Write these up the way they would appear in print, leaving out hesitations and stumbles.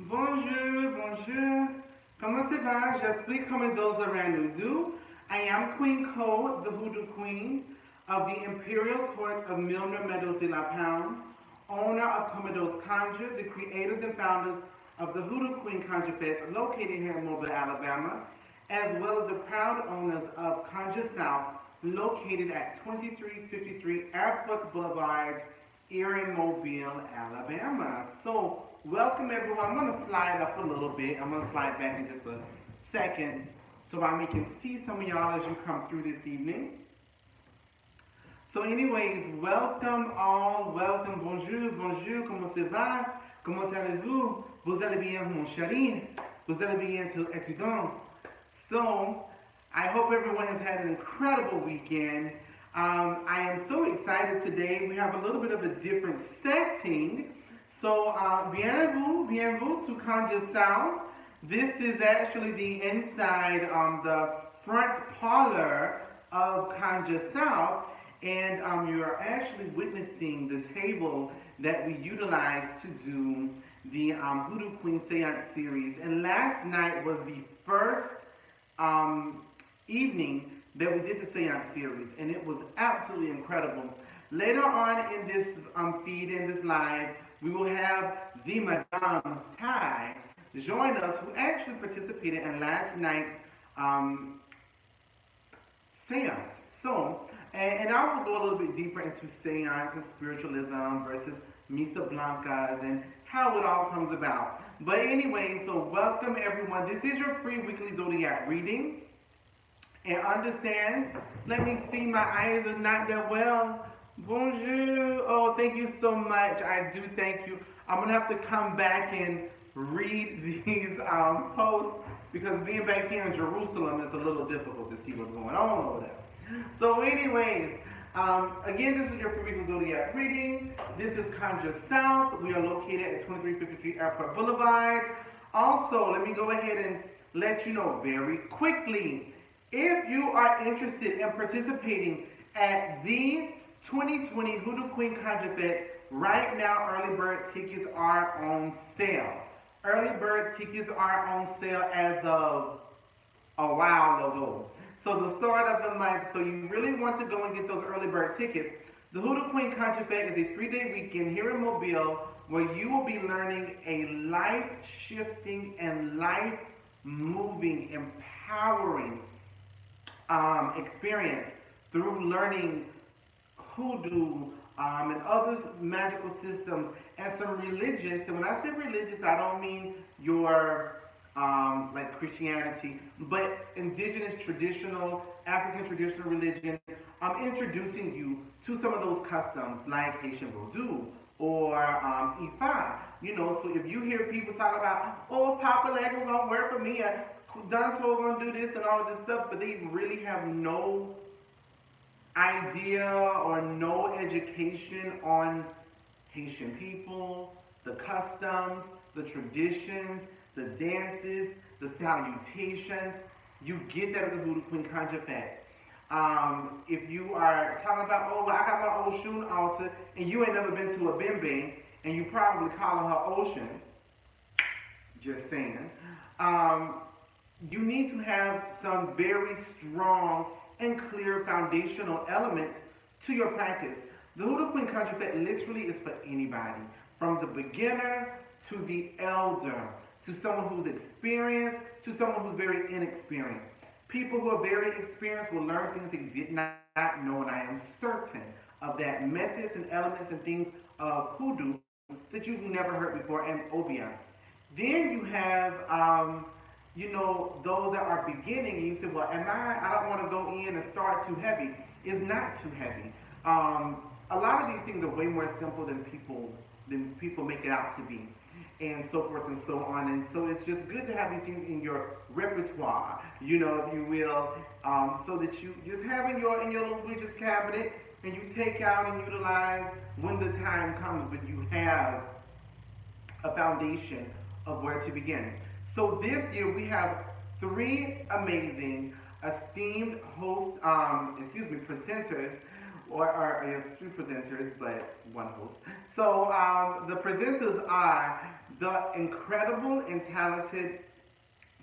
Bonjour, bonjour. Comment ça va? J'espère comme those around you do. I am Queen Code, the Hoodoo Queen of the Imperial Court of Milner Meadows de la Pound, owner of Commodore's Conjure, the creators and founders of the Hoodoo Queen Conjure Fest located here in Mobile, Alabama, as well as the proud owners of Conjure South, located at 2353 Airport Boulevard, Erie, Mobile, Alabama. So, welcome everyone. I'm going to slide up a little bit. I'm going to slide back in just a second so I can see some of y'all as you come through this evening. So, anyways, welcome all. Welcome. Bonjour, bonjour. Comment ça va? Comment allez-vous? Vous allez bien, mon chéri? Vous allez bien, étudiant? So, I hope everyone has had an incredible weekend. I am so excited today. We have a little bit of a different setting. So, bienvenue to Conjure South. This is actually the inside, the front parlor of Conjure South. And you are actually witnessing the table that we utilize to do the Hoodoo Queen Seance series. And last night was the first evening that we did the Seance series, and it was absolutely incredible. Later on in this feed, in this live, we will have the Madame Tai join us, who actually participated in last night's Seance. So, and I will go a little bit deeper into Seance and spiritualism versus Misa Blancas and how it all comes about. But anyway, so welcome everyone. This is your free weekly Zodiac reading. And understand, let me see, my eyes are not that well. Bonjour. Oh, thank you so much. I do thank you. I'm going to have to come back and read these posts because being back here in Jerusalem is a little difficult to see what's going on over there. So anyways, again, this is your free weekly Zodiac reading. This is Conjure South. We are located at 2353 Airport Boulevard. Also, let me go ahead and let you know very quickly, if you are interested in participating at the 2020 Hoodoo Queen Conjure Fest, right now early bird tickets are on sale. Early bird tickets are on sale as of a while ago. So the start of the month, so you really want to go and get those early bird tickets. The Hoodoo Queen Conjure Fest is a 3-day weekend here in Mobile where you will be learning a life-shifting and life-moving, empowering experience through learning hoodoo and other magical systems and some religious. And when I say religious, I don't mean your like Christianity, but indigenous, traditional, African traditional religion. I'm introducing you to some of those customs like Haitian Voodoo or Ifa. You know, so if you hear people talk about, oh, Papa Leg was gonna work for me, Danto gonna do this and all of this stuff, but they really have no idea or no education on Haitian people, the customs, the traditions, the dances, the salutations. You get that at the Hoodoo Queen Conjure Fest. If you are talking about, oh, well, I got my Oshun altar, and you ain't never been to a bimbe, and you probably calling her Ocean, just saying. You need to have some very strong and clear foundational elements to your practice. The Hoodoo Queen Conjure Fest literally is for anybody, from the beginner to the elder, to someone who's experienced, to someone who's very inexperienced. People who are very experienced will learn things they did not know, and I am certain of that, methods and elements and things of hoodoo that you've never heard before, and obia. Then you have you know, those that are beginning, and you say, well, I don't want to go in and start too heavy. It's not too heavy. A lot of these things are way more simple than people make it out to be, and so forth and so on. And so it's just good to have these things in your repertoire, you know, if you will, so that you just have in your little widgets cabinet, and you take out and utilize when the time comes, but you have a foundation of where to begin. So this year we have 3 amazing, esteemed presenters, or yes, 2 presenters, but 1 host. So the presenters are the incredible and talented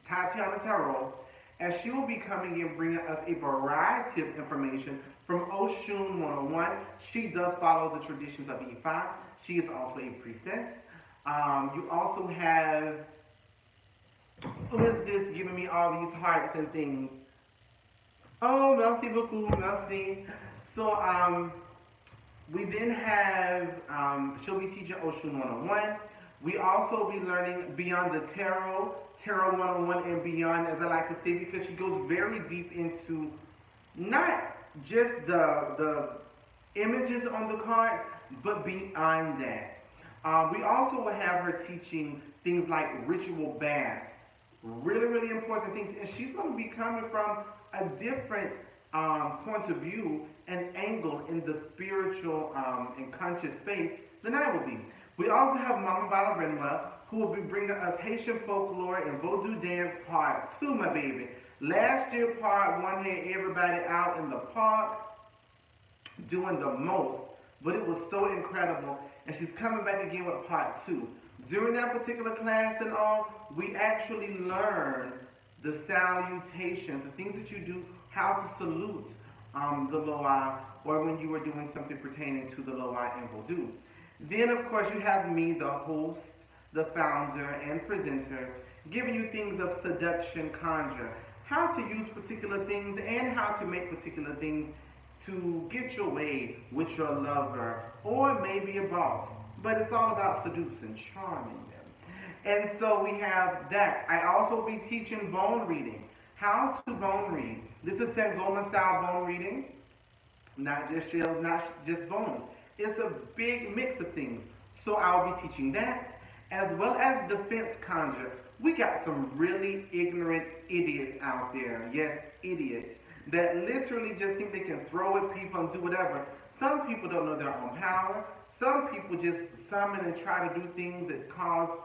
Tatiana Tarot, as she will be coming in bringing us a variety of information from Oshun 101. She does follow the traditions of Ifa. She is also a priestess. You also have, who is this giving me all these hearts and things? Oh, merci beaucoup, merci. So, we then have, she'll be teaching Oshun 101. We also be learning Beyond the Tarot, Tarot 101 and beyond, as I like to say, because she goes very deep into not just the images on the cards, but beyond that. We also will have her teaching things like ritual baths, really, really important things, and she's going to be coming from a different point of view and angle in the spiritual and conscious space than I will be. We also have Mama Balarinwa, who will be bringing us Haitian folklore and Vodou dance part 2, my baby. Last year, part 1 had everybody out in the park doing the most, but it was so incredible, and she's coming back again with part 2. During that particular class and all, we actually learned the salutations, the things that you do, how to salute the Loa, or when you were doing something pertaining to the Loa and Vodou. Then, of course, you have me, the host, the founder, and presenter, giving you things of seduction, conjure, how to use particular things, and how to make particular things to get your way with your lover, or maybe a boss. But it's all about seducing, charming them. And so we have that. I also be teaching bone reading. How to bone read. This is Sangoma style bone reading. Not just shells, not just bones. It's a big mix of things. So I'll be teaching that, as well as defense conjure. We got some really ignorant idiots out there. Yes, idiots. That literally just think they can throw at people and do whatever. Some people don't know their own power. Some people just summon and try to do things that cause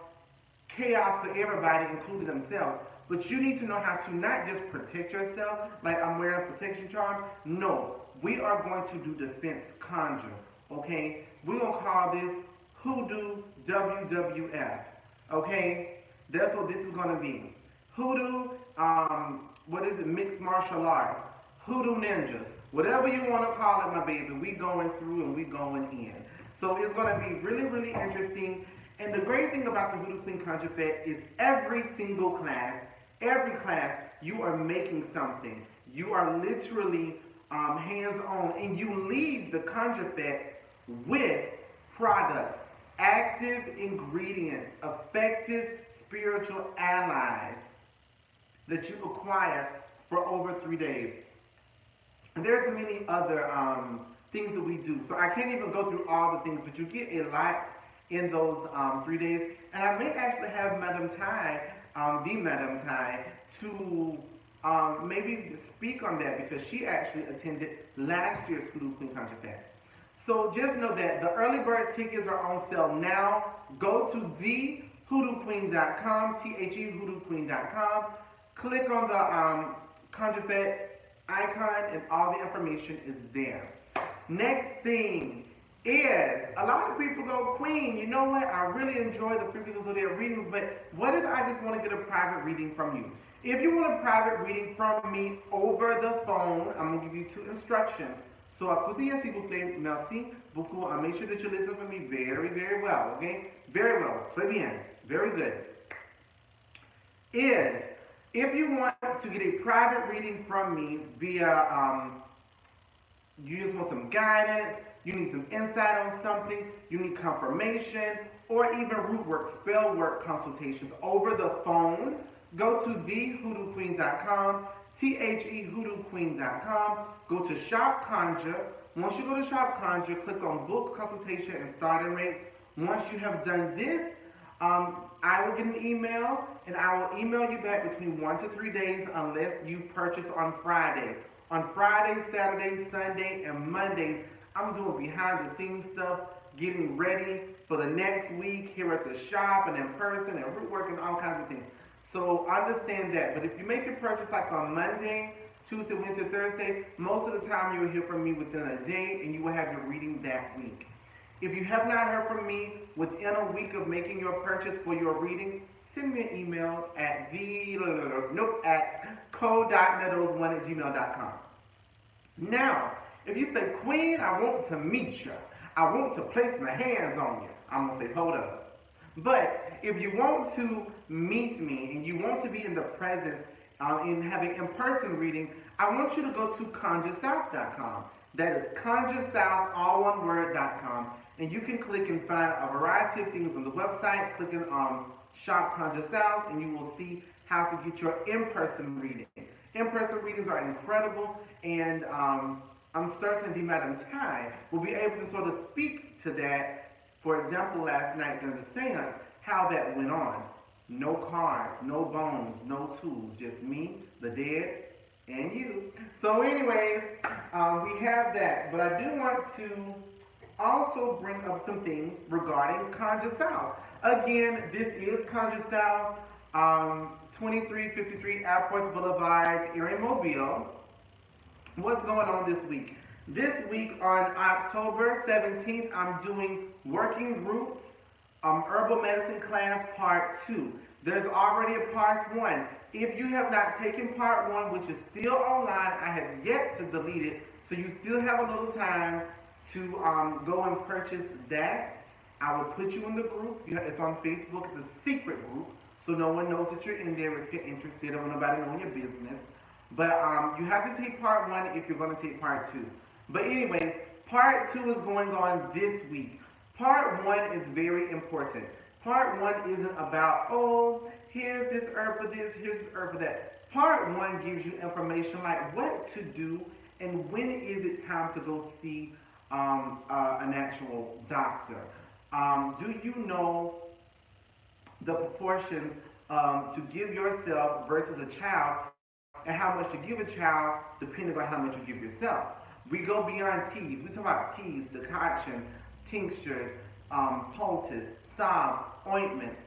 chaos for everybody, including themselves. But you need to know how to not just protect yourself, like I'm wearing a protection charm. No, we are going to do defense conjure. Okay, we're going to call this Hoodoo WWF. Okay, that's what this is going to be. Hoodoo, what is it, mixed martial arts. Hoodoo ninjas. Whatever you want to call it, my baby, we going through and we going in. So it's going to be really, really interesting. And the great thing about the Hoodoo Queen Conjure Fest is every single class, you are making something. You are literally hands-on, and you leave the Conjure Fest with products, active ingredients, effective spiritual allies that you acquire for over 3 days. And there's many other things that we do. So I can't even go through all the things, but you get a lot in those 3 days. And I may actually have Madame Tai, the Madame Tai, to maybe speak on that, because she actually attended last year's Hoodoo Queen Conjure Fest. So just know that the early bird tickets are on sale now. Go to thehoodooqueen.com, THEhoodooqueen.com. Click on the Conjure Fest icon, and all the information is there. Next thing is, a lot of people go, Queen, you know what? I really enjoy the frequency of their readings, but what if I just want to get a private reading from you? If you want a private reading from me over the phone, I'm going to give you 2 instructions. So, écoutez, s'il vous plaît, merci beaucoup. I'll make sure that you listen for me very, very well, okay? Very well. Très bien. Very good. Is, if you want to get a private reading from me via, you just want some guidance, you need some insight on something, you need confirmation, or even root work, spell work consultations over the phone, go to thehoodooqueen.com, THEhoodooqueen.com, go to Shop Conjure. Once you go to Shop Conjure, click on Book Consultation and Starting Rates. Once you have done this, I will get an email, and I will email you back between 1 to 3 days unless you purchase on Friday. On Fridays, Saturdays, Sunday, and Mondays, I'm doing behind the scenes stuff, getting ready for the next week here at the shop and in person and root work and all kinds of things. So understand that. But if you make your purchase like on Monday, Tuesday, Wednesday, Thursday, most of the time you'll hear from me within a day, and you will have your reading that week. If you have not heard from me within a week of making your purchase for your reading, send me an email at co.meadows1@gmail.com. Now, if you say, Queen, I want to meet you, I want to place my hands on you, I'm going to say, hold up. But if you want to meet me and you want to be in the presence in having in-person reading, I want you to go to conjuresouth.com. That is conjuresouth, all one word.com. And you can click and find a variety of things on the website. Click on Shop Conjure South, and you will see how to get your in-person reading. In-person readings are incredible, and I'm certain Madam Ty will be able to sort of speak to that. For example, last night during the seance, how that went on. No cards, no bones, no tools, just me, the dead, and you. So anyways, we have that. But I do want to also bring up some things regarding Conjure South. Again, this is Conjure South, 2353 Airports Boulevard, here in Mobile. What's going on this week? This week on October 17th, I'm doing Working Groups Herbal Medicine Class Part 2. There's already a Part 1. If you have not taken Part 1, which is still online, I have yet to delete it, so you still have a little time to go and purchase that. I will put you in the group. It's on Facebook. It's a secret group, so no one knows that you're in there if you're interested. I don't want nobody knowing your business. But you have to take Part 1 if you're going to take Part 2. But anyways, Part 2 is going on this week. Part 1 is very important. Part 1 isn't about, oh, here's this herb for this, here's this herb for that. Part 1 gives you information like what to do and when is it time to go see an actual doctor. Do you know the proportions to give yourself versus a child and how much to give a child depending on how much you give yourself? We go beyond teas. We talk about teas, decoctions, tinctures, poultices, salves, ointments.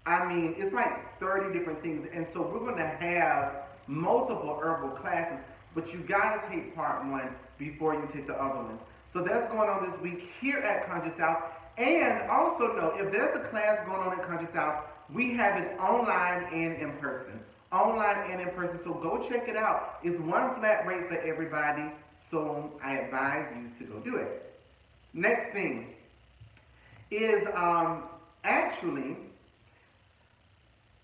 I mean, it's like 30 different things. And so we're going to have multiple herbal classes, but you got to take Part 1 before you take the other ones. So that's going on this week here at Conjure South. And also know, if there's a class going on at Conjure South, we have it online and in person. Online and in person. So go check it out. It's one flat rate for everybody. So I advise you to go do it. Next thing is actually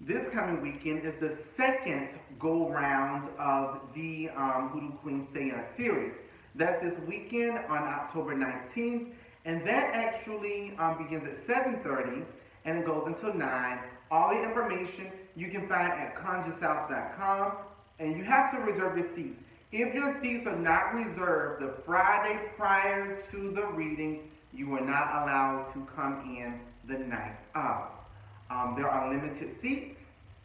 this coming weekend is the second go round of the Hoodoo Queen Seance series. That's this weekend on October 19th, and that actually begins at 7:30 and it goes until 9. All the information you can find at conjuresouth.com, and you have to reserve your seats. If your seats are not reserved the Friday prior to the reading, you are not allowed to come in the night of. There are limited seats.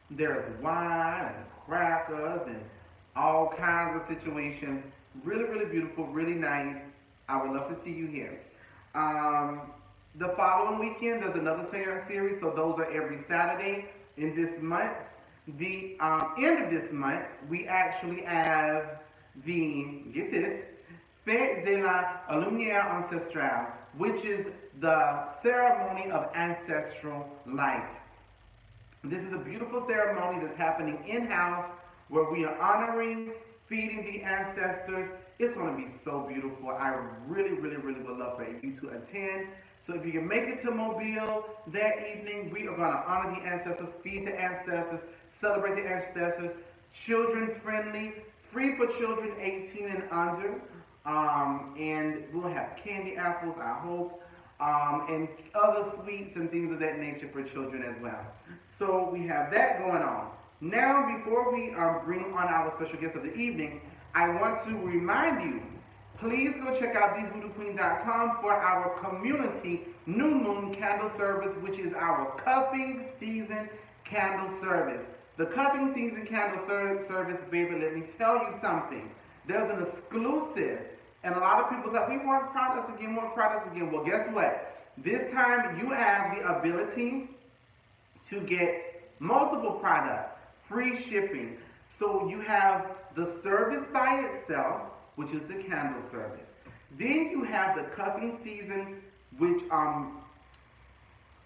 There's wine and crackers and all kinds of situations. Really, really beautiful, really nice. I would love to see you here. The following weekend, there's another seance series, so those are every Saturday in this month. The end of this month, we actually have the, get this, Fête de la Lumière Ancestrale, which is the ceremony of ancestral light. This is a beautiful ceremony that's happening in-house where we are honoring, feeding the ancestors. It's going to be so beautiful. I really, really, really would love for you to attend. So if you can make it to Mobile that evening, we are going to honor the ancestors, feed the ancestors, celebrate the ancestors, children friendly, free for children 18 and under. And we'll have candy apples, I hope, and other sweets and things of that nature for children as well. So we have that going on. Now, before we bring on our special guest of the evening, I want to remind you, please go check out thehoodooqueen.com for our community new moon candle service, which is our cuffing season candle service. The cuffing season candle service, baby, let me tell you something. There's an exclusive, and a lot of people say, we want products again, Well, guess what? This time you have the ability to get multiple products, free shipping. So you have the service by itself, which is the candle service. Then you have the cuffing season which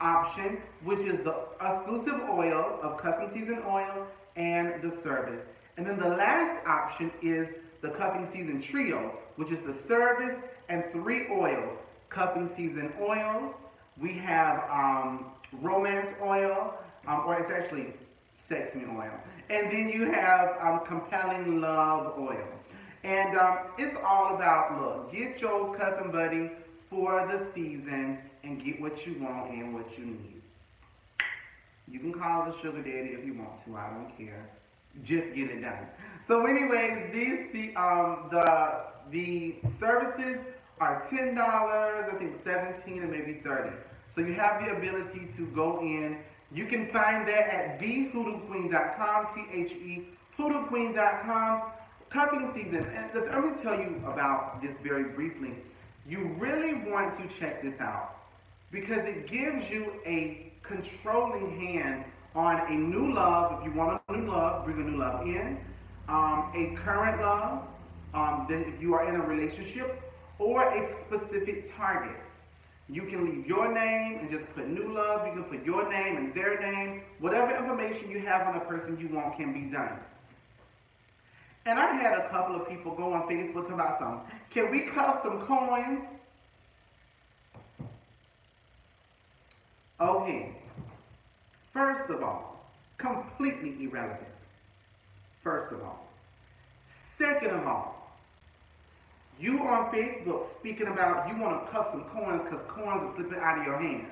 option, which is the exclusive oil of cuffing season oil and the service. And then the last option is the cuffing season trio, which is the service and 3 oils. Cuffing season oil, we have romance oil, or it's actually sex me oil. And then you have compelling love oil. And it's all about, look, get your cuffing buddy for the season and get what you want and what you need. You can call it a sugar daddy if you want to. I don't care. Just get it done. So, anyways, the services are $10. I think 17 and maybe 30. So you have the ability to go in. You can find that at thehoodooqueen.com. Hoodooqueen.com. Cuffing season. And let me tell you about this very briefly. You really want to check this out because it gives you a controlling hand on a new love. If you want a new love, bring a new love in. A current love, if you are in a relationship, or a specific target. You can leave your name and just put new love. You can put your name and their name. Whatever information you have on a person you want can be done. And I had a couple of people go on Facebook about something. Can we cuff some coins? Okay. First of all, completely irrelevant. First of all. Second of all, you on Facebook speaking about you want to cuff some coins because coins are slipping out of your hands.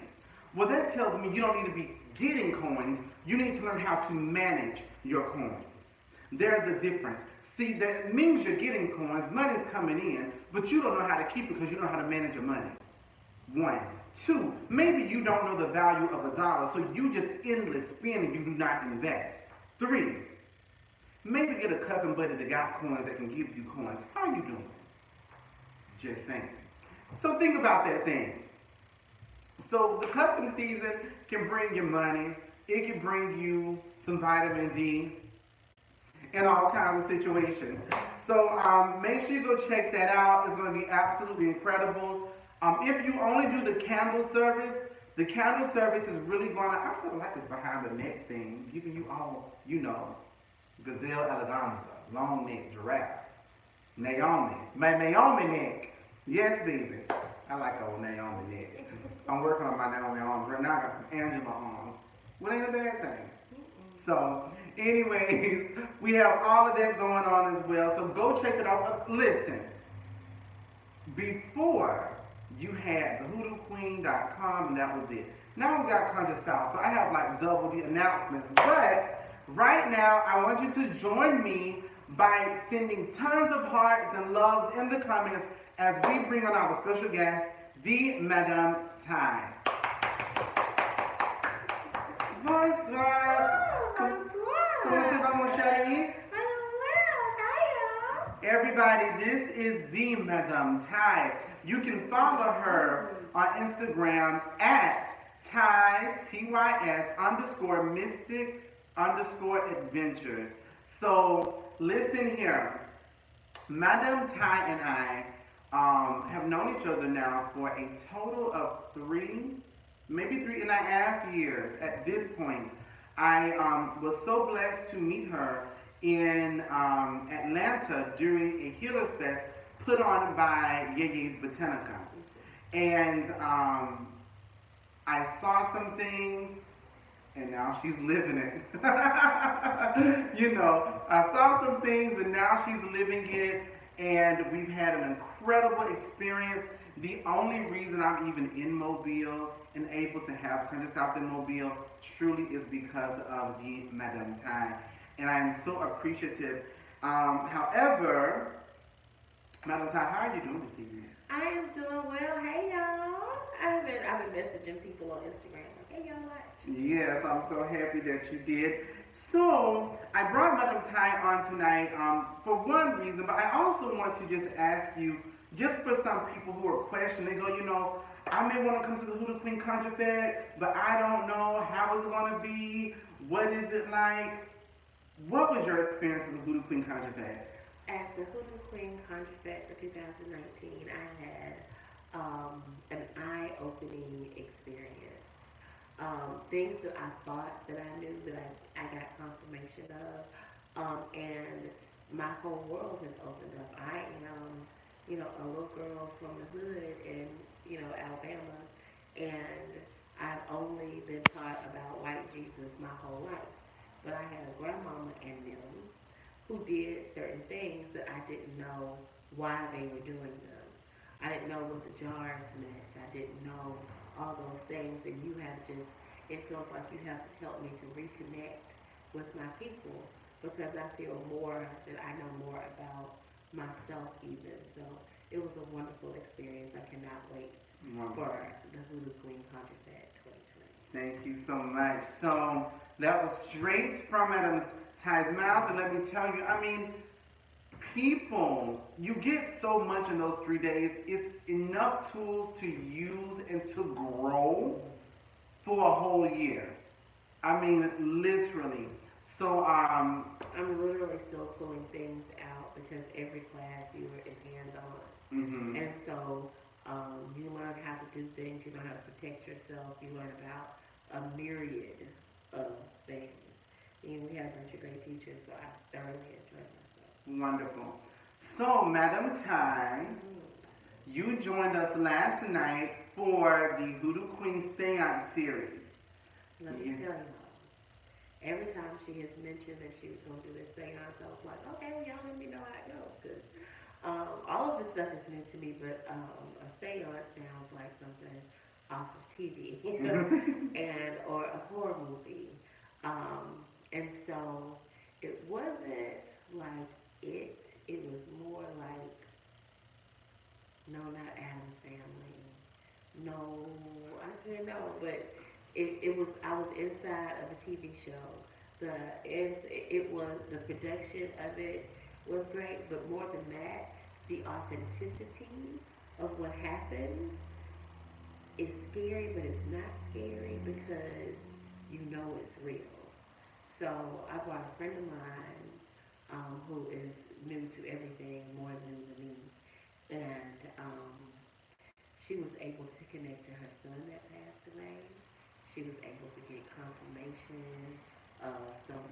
Well, that tells me you don't need to be getting coins. You need to learn how to manage your coins. There's a difference. See, that means you're getting coins, money's coming in, but you don't know how to keep it because you don't know how to manage your money. 1. 2, maybe you don't know the value of a dollar, so you just endless spend and you do not invest. 3, maybe get a cuffing buddy that got coins that can give you coins. How are you doing? Just saying. So think about that thing. So the cuffing season can bring you money. It can bring you some vitamin D in all kinds of situations. So make sure you go check that out. It's going to be absolutely incredible. If you only do the candle service is really going to, I sort of like this behind the neck thing, giving you all, gazelle eleganza, long neck, giraffe, Naomi, my Naomi neck. Yes, baby. I like old Naomi neck. I'm working on my Naomi arms. Right now I got some Angela arms. Well, ain't a bad thing. So, anyways, we have all of that going on as well. So go check it out. Listen, before you had the hoodooqueen.com and that was it. Now we got Conjure South. So I have like double the announcements. But right now I want you to join me by sending tons of hearts and loves in the comments as we bring on our special guest, the Madame Ty. Bonsoir. Bonsoir. Comment ça va, mon chéri? Everybody, this is the Madame Ty. You can follow her on Instagram at Tys, T-Y-S, _mystic _adventures. So, listen here. Madame Ty and I have known each other now for a total of 3, maybe 3.5 years at this point. I was so blessed to meet her in Atlanta during a Healers Fest put on by Yeye's Botanica. And I saw some things, and now she's living it. I saw some things, and now she's living it, and we've had an incredible experience. The only reason I'm even in Mobile and able to have Conjure South in Mobile truly is because of the Madame Ty. And I am so appreciative. However, Madame Ty, how are you doing this evening? I am doing well. Hey, y'all. I've been messaging people on Instagram. Like, hey, y'all. Yes, I'm so happy that you did. So, I brought Madame Ty on tonight for one reason, but I also want to just ask you, just for some people who are questioning, they go, I may want to come to the Hoodoo Queen Conjure Fest, but I don't know how it's going to be. What is it like? What was your experience with the Hoodoo Queen Conjure Fest? At the Hoodoo Queen Conjure Fest for 2019, I had an eye-opening experience. Things that I thought that I knew that I got confirmation of, and my whole world has opened up. I am, a little girl from the hood in, Alabama, and I've only been taught about white Jesus my whole life. But I had a grandmama and them who did certain things that I didn't know why they were doing them. I didn't know what the jars meant. I didn't know all those things, and you have just, it feels like you have to help me to reconnect with my people because I feel more that I know more about myself even. So it was a wonderful experience. I cannot wait Wonderful. for the Hoodoo Queen Conjure That 2020. Thank you so much. So that was straight from Madam Ty's mouth, and let me tell you, I mean, people, you get so much in those 3 days. It's enough tools to use and to grow for a whole year. I mean, literally. So, I'm literally still pulling things out because every class is hands on. mm-hmm. And so you learn how to do things, you learn how to protect yourself, you learn about a myriad of things. And we had a bunch of great teachers, so I thoroughly enjoyed myself. Wonderful. So, Madam Ty, you joined us last night for the Hoodoo Queen Seance series. Let me tell you, every time she has mentioned that she was going to do this seance, I was like, okay, well, y'all let me know how it goes. Because all of this stuff is new to me, but a seance sounds like something off of TV, and or a horror movie. And so it wasn't like it. It was more like, no, not Adam's Family. No, I can't know, but it was. I was inside of a TV show. It was the production of it was great, but more than that, the authenticity of what happened is scary, but it's not scary because you know it's real. So I brought a friend of mine who is new to everything, more new than me, and she was able to connect to her son that passed away. She was able to get confirmation of some.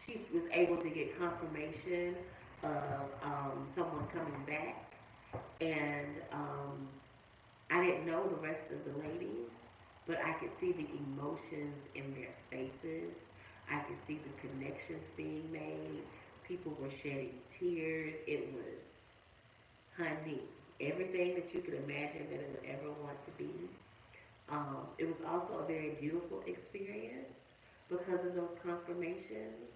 She was able to get confirmation of someone coming back, and I didn't know the rest of the ladies, but I could see the emotions in their faces. I could see the connections being made. People were shedding tears. It was, honey, everything that you could imagine that it would ever want to be. It was also a very beautiful experience because of those confirmations.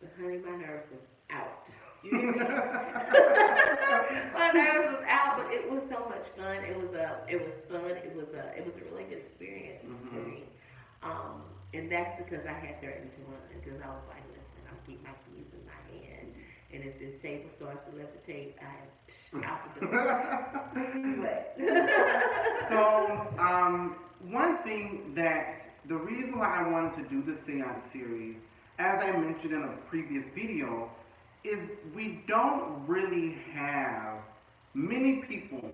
But honey, my nerves was out. You hear me? My nerves was out, but it was so much fun. It was fun. It was a really good experience for me. And that's because I had threatened to run because I was like, listen, I'm keep my keys in my hand, and if this table starts to levitate, I'm out the door. But So, one thing that the reason why I wanted to do the seance series, as I mentioned in a previous video, is we don't really have, many people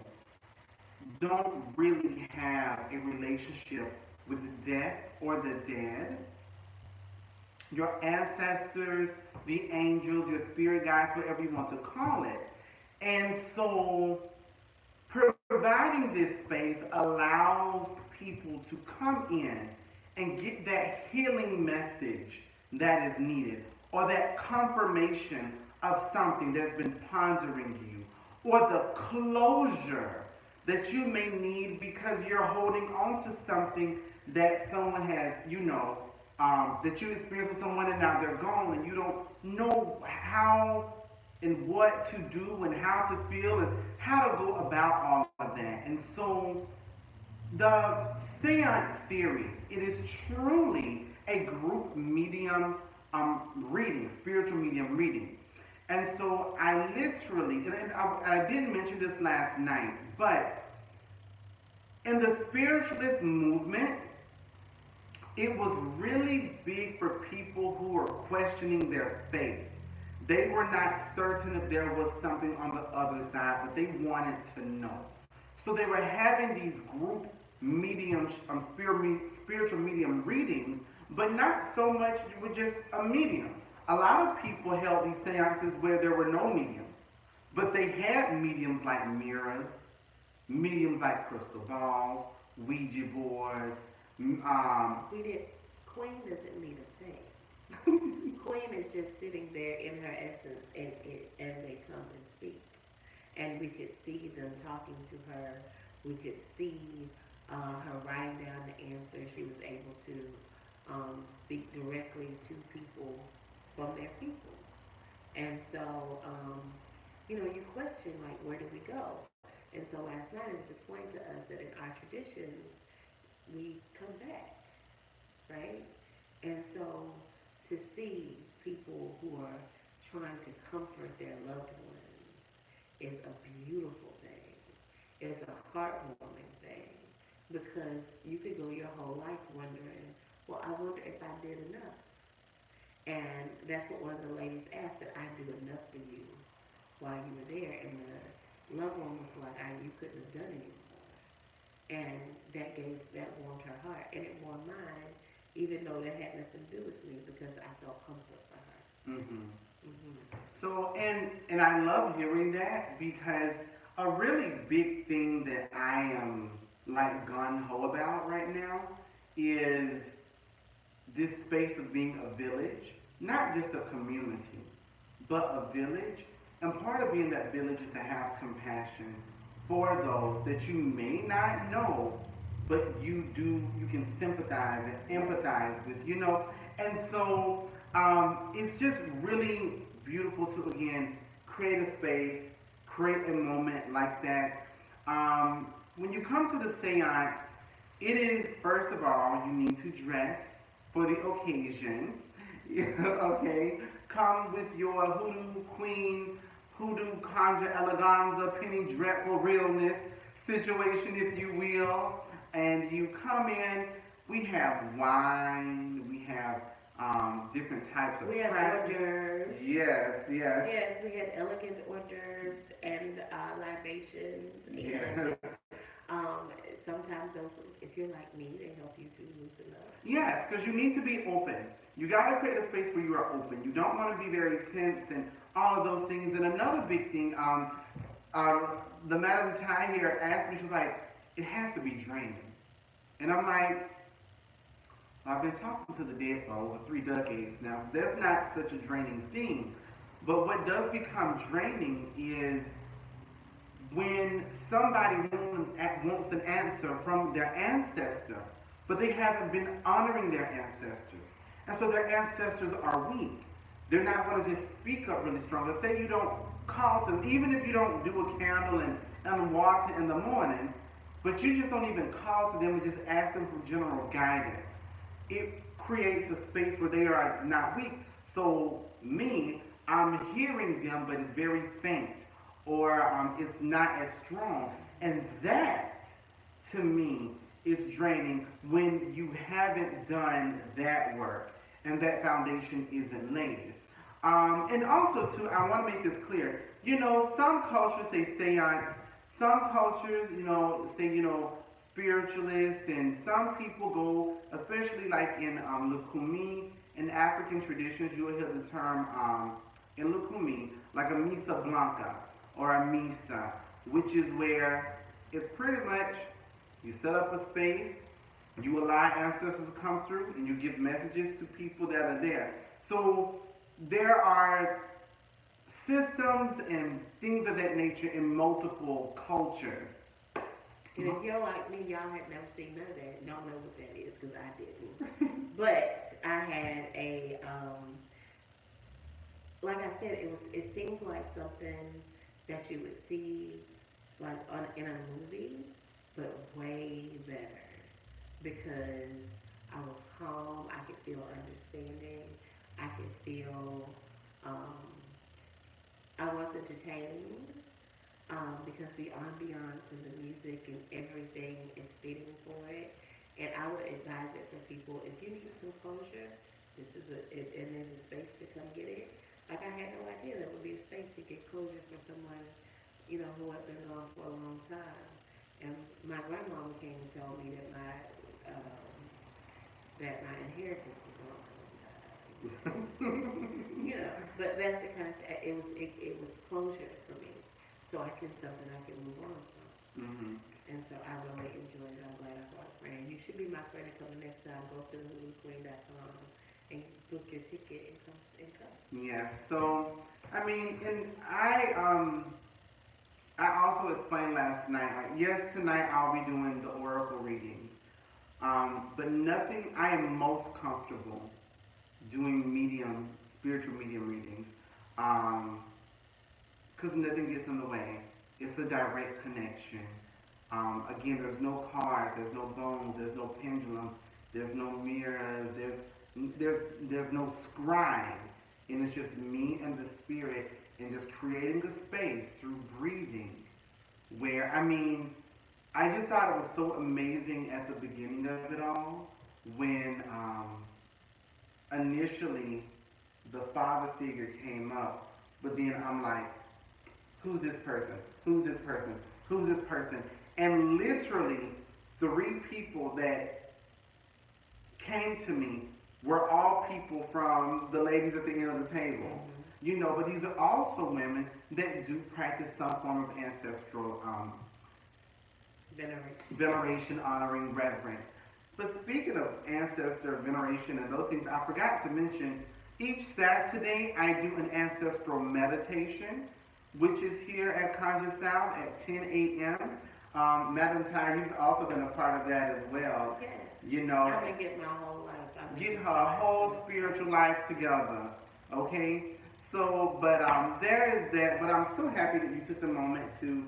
don't really have a relationship with death or the dead. Your ancestors, the angels, your spirit guides, whatever you want to call it. And so providing this space allows people to come in and get that healing message that is needed, or that confirmation of something that's been pondering you, or the closure that you may need because you're holding on to something that someone has, that you experienced with someone and now they're gone and you don't know how and what to do and how to feel and how to go about all of that. And so the Seance series, it is truly a group medium reading, spiritual medium reading. And so I literally, and I didn't mention this last night, but in the spiritualist movement, it was really big for people who were questioning their faith. They were not certain if there was something on the other side, but they wanted to know. So they were having these group medium, spiritual medium readings, but not so much with just a medium. A lot of people held these seances where there were no mediums, but they had mediums like mirrors, mediums like crystal balls, Ouija boards. We did. Queen doesn't mean a thing. Queen is just sitting there in her essence, and they come and speak, and we could see them talking to her. We could see her writing down the answer. She was able to speak directly to people from their people, and so you question like, where do we go? And so last night it was explained to us that in our traditions we come back, right? And so to see people who are trying to comfort their loved ones is a beautiful thing. It's a heartwarming thing because you could go your whole life wondering, well, I wonder if I did enough. And that's what one of the ladies asked, that I do enough for you while you were there. And the loved one was like, you couldn't have done any more. And that warmed her heart. And it warmed mine, even though that had nothing to do with me, because I felt comfort for her. Mm-hmm. Mm-hmm. So, and I love hearing that because a really big thing that I am like gun ho about right now is this space of being a village, not just a community, but a village. And part of being that village is to have compassion for those that you may not know, but you can sympathize and empathize with, And so it's just really beautiful to, again, create a space, create a moment like that. When you come to the seance, it is, first of all, you need to dress for the occasion. Okay? Come with your hoodoo queen, hoodoo conjure eleganza, penny dreadful realness situation, if you will. And you come in, we have wine, we have different types of We have hors d'oeuvres. Yes, yes. Yes, we had elegant hors d'oeuvres and libations. Yes. And sometimes those, if you're like me, they help you to loosen up. Yes, because you need to be open. You got to create a space where you are open. You don't want to be very tense and all of those things. And another big thing, the Madam Tai here asked me, she was like, it has to be draining. And I'm like, I've been talking to the dead for over 3 decades now. So that's not such a draining thing. But what does become draining is when somebody wants an answer from their ancestor, but they haven't been honoring their ancestors. And so their ancestors are weak. They're not going to just speak up really strong. Let's say you don't call to them, even if you don't do a candle and water in the morning, but you just don't even call to them and just ask them for general guidance. It creates a space where they are not weak. So me, I'm hearing them, but it's very faint, or it's not as strong. And that, to me, is draining when you haven't done that work and that foundation isn't laid. And also, too, I want to make this clear. Some cultures say seance, some cultures, say, spiritualist, and some people go, especially like in Lukumi, in African traditions, you will hear the term in Lukumi, like a misa blanca or a misa, which is where it's pretty much you set up a space, you allow ancestors to come through, and you give messages to people that are there. So there are systems and things of that nature in multiple cultures. And if you're like me, y'all had never seen none of that, don't know what that is, because I didn't. But I had like I said, it seems like something that you would see like in a movie, but way better, because I was calm, I could feel understanding, I could feel I was entertained, because the ambiance and the music and everything is fitting for it. And I would advise it for people, if you need some closure, and there's a space to come get it. Like, I had no idea there would be a space to get closure for someone, who had been gone for a long time. And my grandmama came and told me that my inheritance was gone you know, but that's the kind of it was closure for me, so I can something I can move on from. Mm-hmm. And so I really enjoyed it. I'm glad I brought a friend. You should be my friend and come the next time. Go to the hoodooqueen.com and book your ticket and come. Yeah. So I mean, and I also explained last night. Like, yes, tonight I'll be doing the oracle readings. But nothing. I am most comfortable doing spiritual medium readings. Because nothing gets in the way. It's a direct connection. Again, there's no cards, there's no bones, there's no pendulums, there's no mirrors, there's no scribe, and it's just me and the spirit, and just creating the space through breathing. Where I mean, I just thought it was so amazing at the beginning of it all when initially the father figure came up, but then I'm like, who's this person? Who's this person? Who's this person? And literally, three people that came to me were all people from the ladies at the end of the table. Mm-hmm. You know, but these are also women that do practice some form of ancestral veneration, honoring, reverence. But speaking of ancestor veneration and those things, I forgot to mention each Saturday I do an ancestral meditation, which is here at Conscious Sound at 10 a.m. Madam Ty, you've also been a part of that as well. Yes. You know, I'm gonna get my whole life. get her whole spiritual life together. Okay? So, but there is that. But I'm so happy that you took the moment to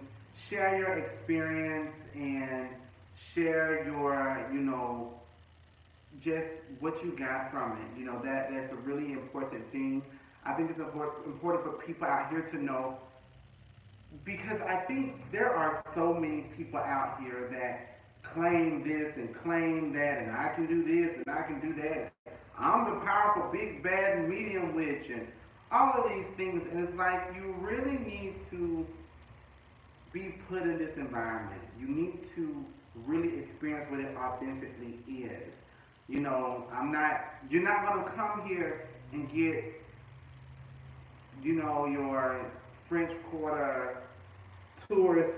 share your experience and share your, just what you got from it. You know, that's a really important thing. I think it's important for people out here to know, because I think there are so many people out here that claim this and claim that, and I can do this and I can do that. I'm the powerful big bad medium witch and all of these things, and it's like you really need to be put in this environment. You need to really experience what it authentically is. You're not gonna come here and get, your French Quarter tourist,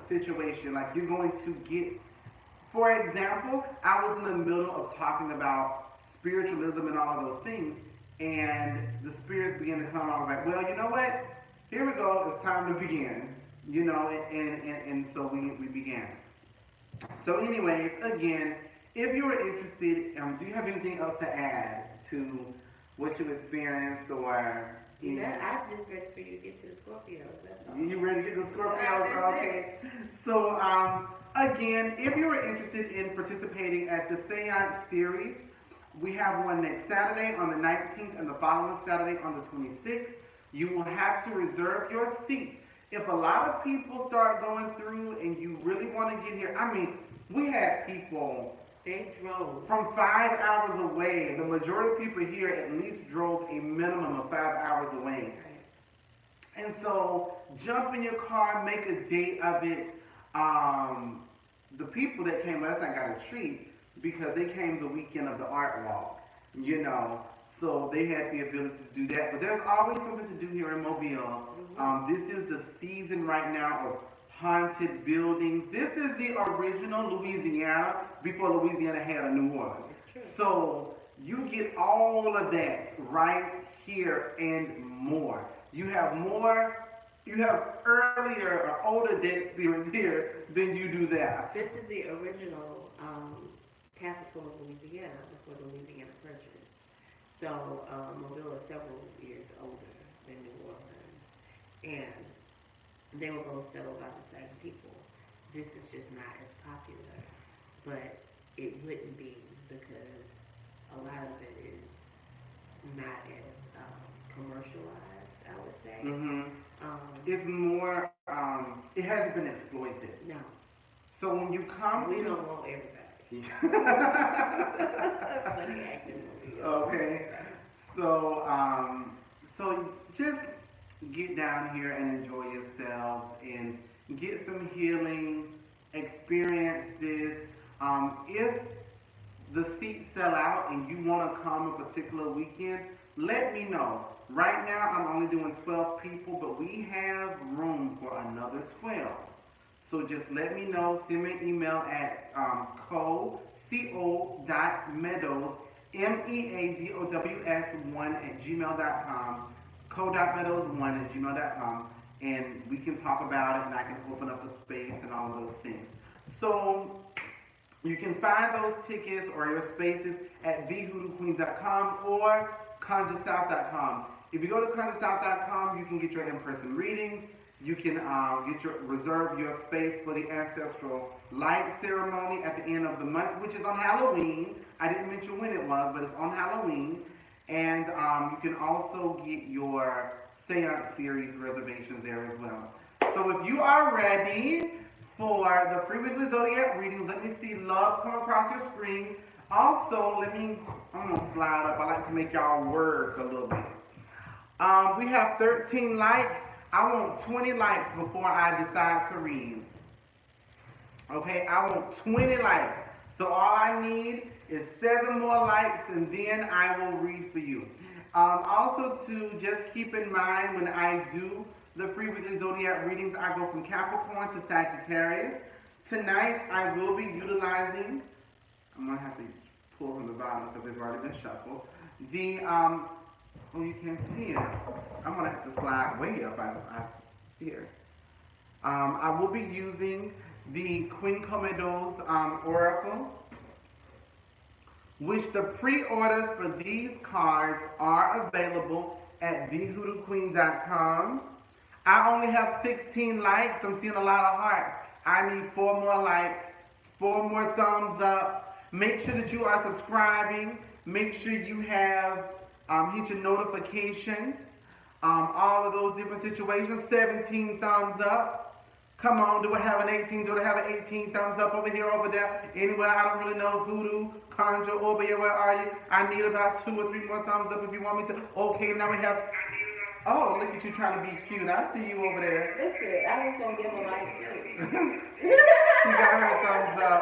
situation. Like you're going to get, for example, I was in the middle of talking about spiritualism and all of those things, and the spirits began to come. I was like, well, you know what? Here we go. It's time to begin. And so we began. So, anyways, again, if you are interested, do you have anything else to add to what you experienced, or I'm just ready for you to get to the Scorpios. That's all. You ready to get to the Scorpios? Okay. So, again, if you are interested in participating at the Seance series, we have one next Saturday on the 19th and the following Saturday on the 26th. You will have to reserve your seats. If a lot of people start going through and you really want to get here, I mean, we had people they drove from 5 hours away. The majority of people here at least drove a minimum of 5 hours away. And so jump in your car, make a day of it. The people that came last night got a treat because they came the weekend of the art walk, so they had the ability to do that. But there's always something to do here in Mobile. This is the season right now of haunted buildings. This is the original Louisiana before Louisiana had a New Orleans. So you get all of that right here and more. You have earlier or older dead spirits here than you do that. This is the original capital of Louisiana before the Louisiana Purchase. So Mobile is several years older than New Orleans, and they were both settled by the same people. This is just not as popular, but it wouldn't be because a lot of it is not as commercialized, I would say. Mm-hmm. It's more, it hasn't been exploited. No. So when you come we don't want everybody. Funny acting movie. Okay. So just get down here and enjoy yourselves, and get some healing, experience this. If the seats sell out and you want to come a particular weekend, let me know. Right now, I'm only doing 12 people, but we have room for another 12. So just let me know. Send me an email at co.meadows, meadows1 at gmail.com, co.meadows1 at gmail.com, and we can talk about it, and I can open up a space and all of those things. So you can find those tickets or your spaces at thehoodooqueens.com or conjuresouth.com. If you go to conjuresouth.com, you can get your in-person readings. You can reserve your space for the ancestral light ceremony at the end of the month, which is on Halloween. I didn't mention when it was, but it's on Halloween. And you can also get your Seance series reservations there as well. So if you are ready for the free weekly Zodiac readings, let me see love come across your screen. Also, I'm going to slide up. I like to make y'all work a little bit. We have 13 likes. I want 20 likes before I decide to read. Okay, I want 20 likes. So all I need is 7 more likes and then I will read for you. Also to just keep in mind when I do the free weekly Zodiac readings, I go from Capricorn to Sagittarius. Tonight I will be utilizing, I'm going to have to pull from the bottom because they've already been shuffled. You can't see it. I'm going to have to slide way up here. I will be using the Queen Comedo's Oracle, which the pre-orders for these cards are available at thehoodooqueen.com. I only have 16 likes. I'm seeing a lot of hearts. I need 4 more likes, 4 more thumbs up. Make sure that you are subscribing. Make sure you have hit your notifications. All of those different situations. 17 thumbs up. Come on, do I have an 18? Do I have an 18 thumbs up over here, over there? Anywhere, I don't really know. Hoodoo, Conjure, over here, where are you? I need about 2 or 3 more thumbs up if you want me to. Okay, now we have... Oh, look at you trying to be cute. I see you over there. Listen, I was going to give a like too. She got her thumbs up.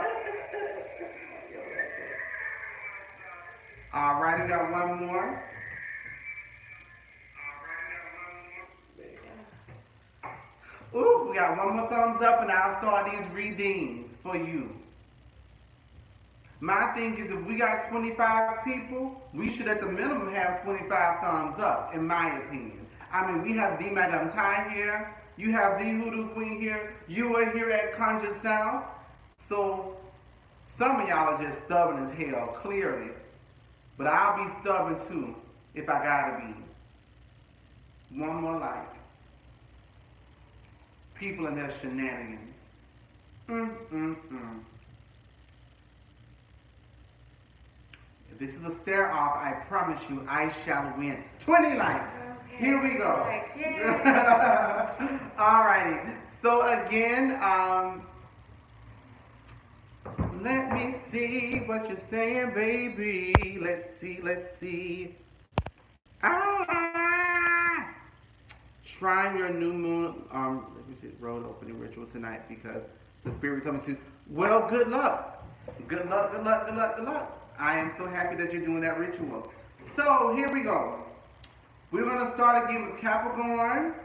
All right, we got one more. Ooh, we got one more thumbs up and I'll start these readings for you. My thing is, if we got 25 people, we should at the minimum have 25 thumbs up, in my opinion. I mean, we have the Madame Tai here, you have the Hoodoo Queen here, you are here at Conjure South. So, some of y'all are just stubborn as hell, clearly. But I'll be stubborn too, if I gotta be. One more like. People and their shenanigans. If this is a stare off, I promise you I shall win. 20 likes. Okay. Here we go. Alrighty. So again, let me see what you're saying, baby. Let's see. Trying your new moon, road opening ritual tonight because the spirit told me to. Well, good luck. Good luck. I am so happy that you're doing that ritual. So, here we go. We're going to start again with Capricorn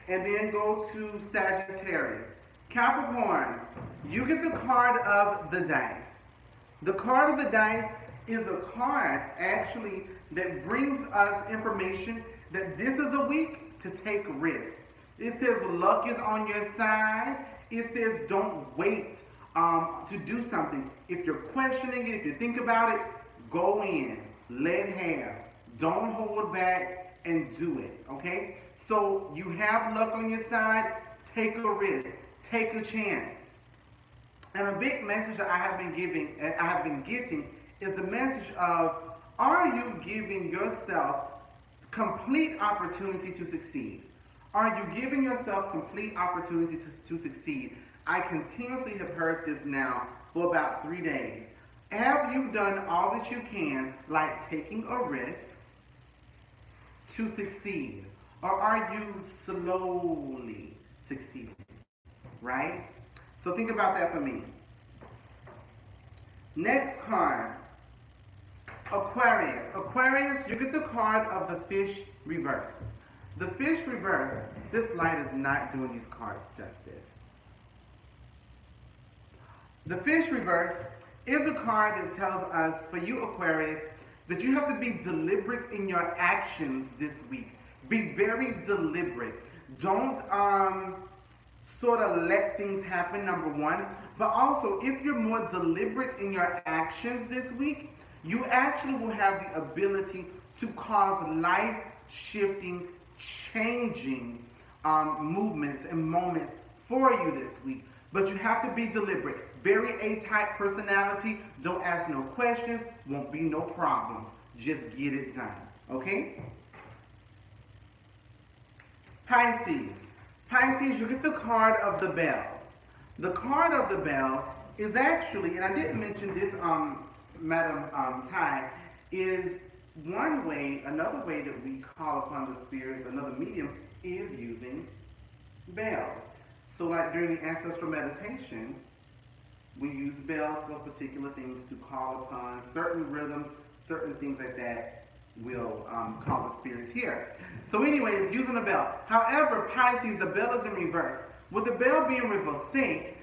and then go to Sagittarius. Capricorns, you get the card of the dice. The card of the dice is a card, actually, that brings us information that this is a week to take risks. It says luck is on your side. It says don't wait to do something. If you're questioning it, if you think about it, go in, let have. Don't hold back and do it, okay? So you have luck on your side, take a risk, take a chance. And a big message that I have been getting is the message of, are you giving yourself complete opportunity to succeed? Are you giving yourself complete opportunity to succeed? I continuously have heard this now for about 3 days. Have you done all that you can, like taking a risk, to succeed? Or are you slowly succeeding? right? So think about that for me. Next card, Aquarius. Aquarius, you get the card of the fish reverse. The fish reverse, this light is not doing these cards justice. The fish reverse is a card that tells us, for you Aquarius, that you have to be deliberate in your actions this week. Be very deliberate. Don't sort of let things happen, number one. But also, if you're more deliberate in your actions this week, you actually will have the ability to cause life-shifting, changing movements and moments for you this week. But you have to be deliberate. Very A-type personality. Don't ask no questions. Won't be no problems. Just get it done. Okay? Pisces. Pisces, you get the card of the bell. The card of the bell is actually, and I didn't mention this, Madam Ty, is one way, another way that we call upon the spirits, another medium, is using bells. So like during the ancestral meditation, we use bells for particular things to call upon certain rhythms, certain things like that will call the spirits here. So anyways, using a bell. However, Pisces, the bell is in reverse. With the bell being reversed,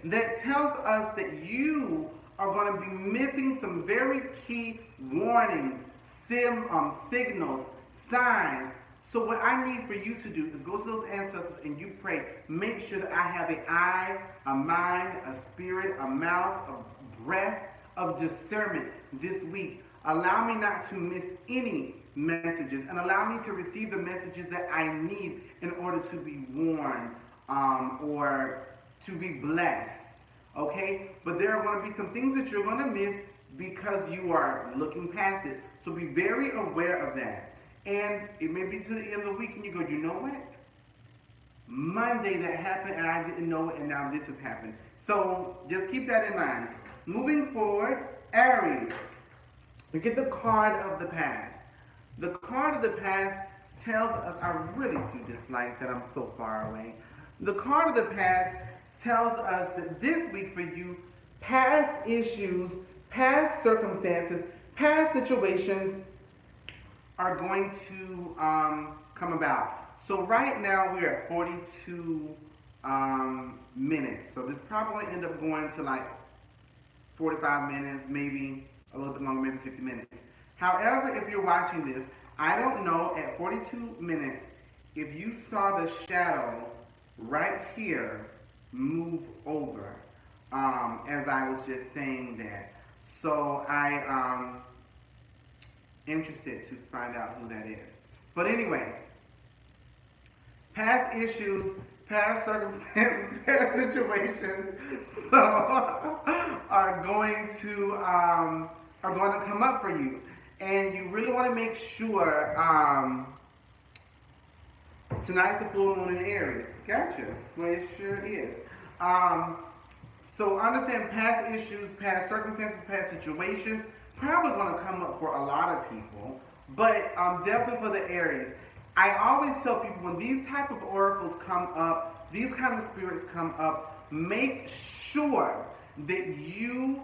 that tells us that you are going to be missing some very key warnings, signals, signs. So what I need for you to do is go to those ancestors and you pray. Make sure that I have an eye, a mind, a spirit, a mouth, a breath of discernment this week. Allow me not to miss any messages and allow me to receive the messages that I need in order to be warned or to be blessed. Okay? But there are going to be some things that you're going to miss because you are looking past it. So be very aware of that. And it may be to the end of the week and you go, you know what? Monday that happened and I didn't know it and now this has happened. So just keep that in mind. Moving forward, Aries. We get the card of the past. The card of the past tells us, I really do dislike that I'm so far away. The card of the past tells us that this week for you, past issues, past circumstances, past situations are going to come about. So right now we're at 42 minutes. So this probably end up going to like 45 minutes, maybe a little bit longer, maybe 50 minutes. However, if you're watching this, I don't know at 42 minutes if you saw the shadow right here move over as I was just saying that. So I interested to find out who that is. But anyways, past issues, past circumstances, past situations, so are going to come up for you, and you really want to make sure. Tonight's a full moon in Aries. Gotcha. Well, it sure is. So understand past issues, past circumstances, past situations, probably going to come up for a lot of people, but definitely for the Aries. I always tell people when these type of oracles come up, these kind of spirits come up, make sure that you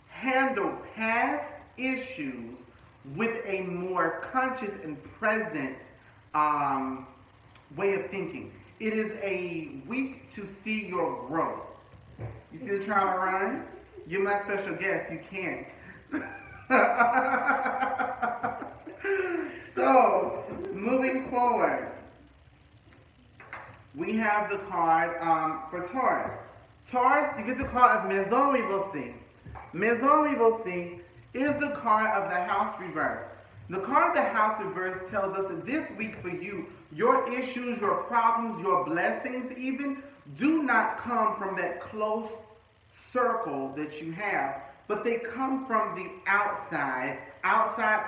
handle past issues with a more conscious and present way of thinking. It is a week to see your growth. You see the trial to run? You're my special guest. You can't. So, moving forward, we have the card for Taurus. Taurus, you get the card of Maison Reversée. Maison Reversée is the card of the house reverse. The card of the house reverse tells us that this week for you, your issues, your problems, your blessings even, do not come from that close circle that you have, but they come from the outside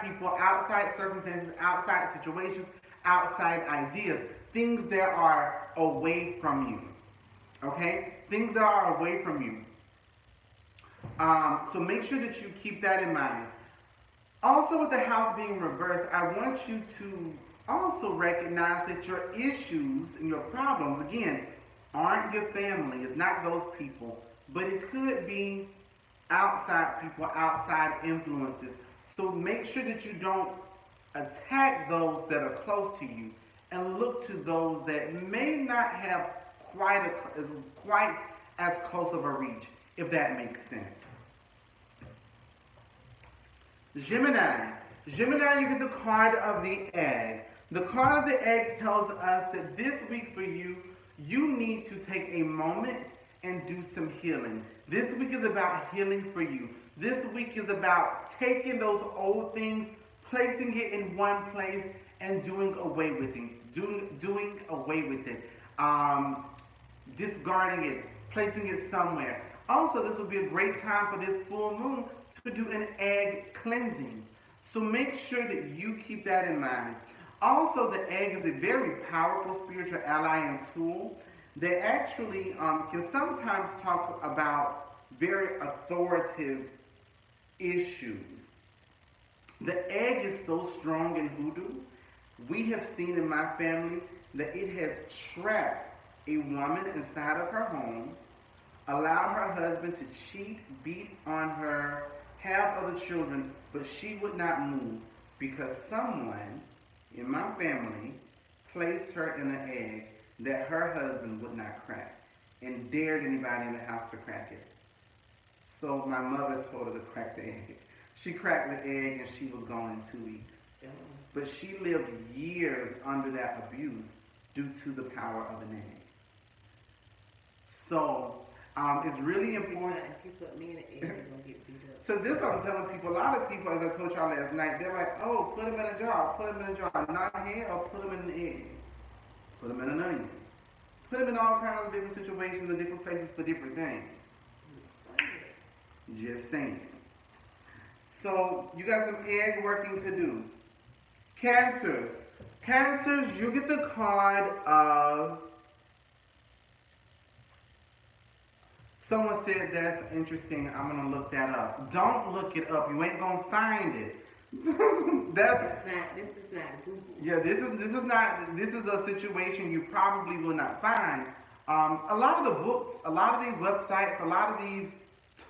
people, outside circumstances, outside situations, outside ideas, things that are away from you, okay? Things that are away from you. So make sure that you keep that in mind. Also with the house being reversed, I want you to also recognize that your issues and your problems, again, aren't your family. It's not those people, but it could be outside people, outside influences. So make sure that you don't attack those that are close to you, and look to those that may not have quite as close of a reach, if that makes sense. Gemini. Gemini, you get the card of the egg. The card of the egg tells us that this week for you, you need to take a moment and do some healing. This week is about healing for you. This week is about taking those old things, placing it in one place, and doing away with it. Doing away with it. Discarding it, placing it somewhere. Also, this will be a great time for this full moon to do an egg cleansing. So make sure that you keep that in mind. Also, the egg is a very powerful spiritual ally and tool that actually can sometimes talk about very authoritative issues. The egg is so strong in hoodoo. We have seen in my family that it has trapped a woman inside of her home, allowed her husband to cheat, beat on her, have other children, but she would not move because someone in my family placed her in an egg that her husband would not crack and dared anybody in the house to crack it. So my mother told her to crack the egg. She cracked the egg and she was gone in 2 weeks. But she lived years under that abuse due to the power of an egg. So it's really important. If you put me in an egg, you're going to get beat up. So this I'm telling people, a lot of people, as I told y'all last night, they're like, oh, put them in a jar, put them in a jar. Not here, or put them in an egg. Put them in an onion. Put them in all kinds of different situations and different places for different things. Just saying. So you got some egg working to do. Cancers. Cancers, you get the card of... Someone said that's interesting. I'm gonna look that up. Don't look it up. You ain't gonna find it. This is not Google. Yeah, this is not. This is a situation you probably will not find. A lot of the books, a lot of these websites, a lot of these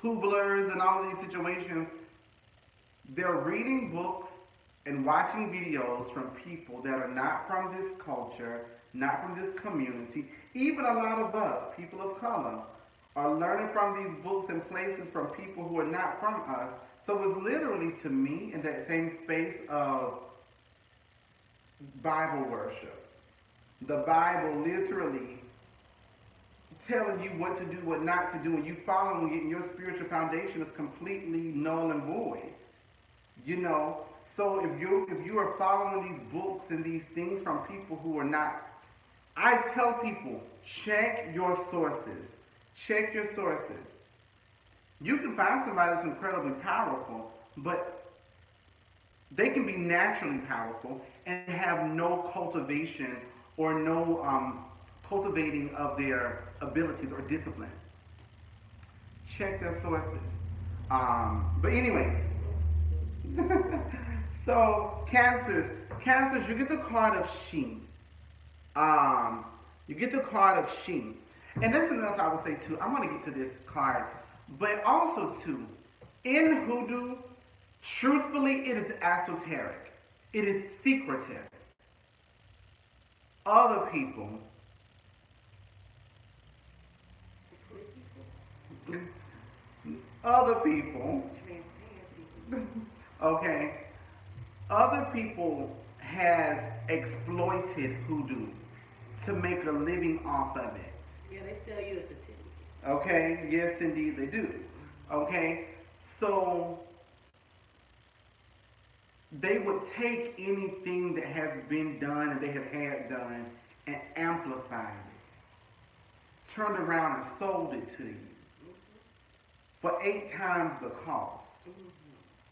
tubulars, and all of these situations, they're reading books and watching videos from people that are not from this culture, not from this community. Even a lot of us, people of color, are learning from these books and places from people who are not from us. So it's literally, to me, in that same space of Bible worship. The Bible literally telling you what to do, what not to do, and you following it, and your spiritual foundation is completely null and void. You know, so if you are following these books and these things from people who are not, I tell people, check your sources. Check your sources. You can find somebody that's incredibly powerful, but they can be naturally powerful and have no cultivation or no cultivating of their abilities or discipline. Check their sources. But anyways, so Cancers, you get the card of Sheen. You get the card of Sheen. And that's something else I would say too. I'm going to get to this card. But also too, in hoodoo, truthfully, it is esoteric. It is secretive. Other people, okay, other people has exploited hoodoo to make a living off of it. Yeah, they sell you a certificate. Okay, yes indeed they do. Okay, so they would take anything that has been done and they have had done and amplified it, turned around and sold it to you for 8 times the cost.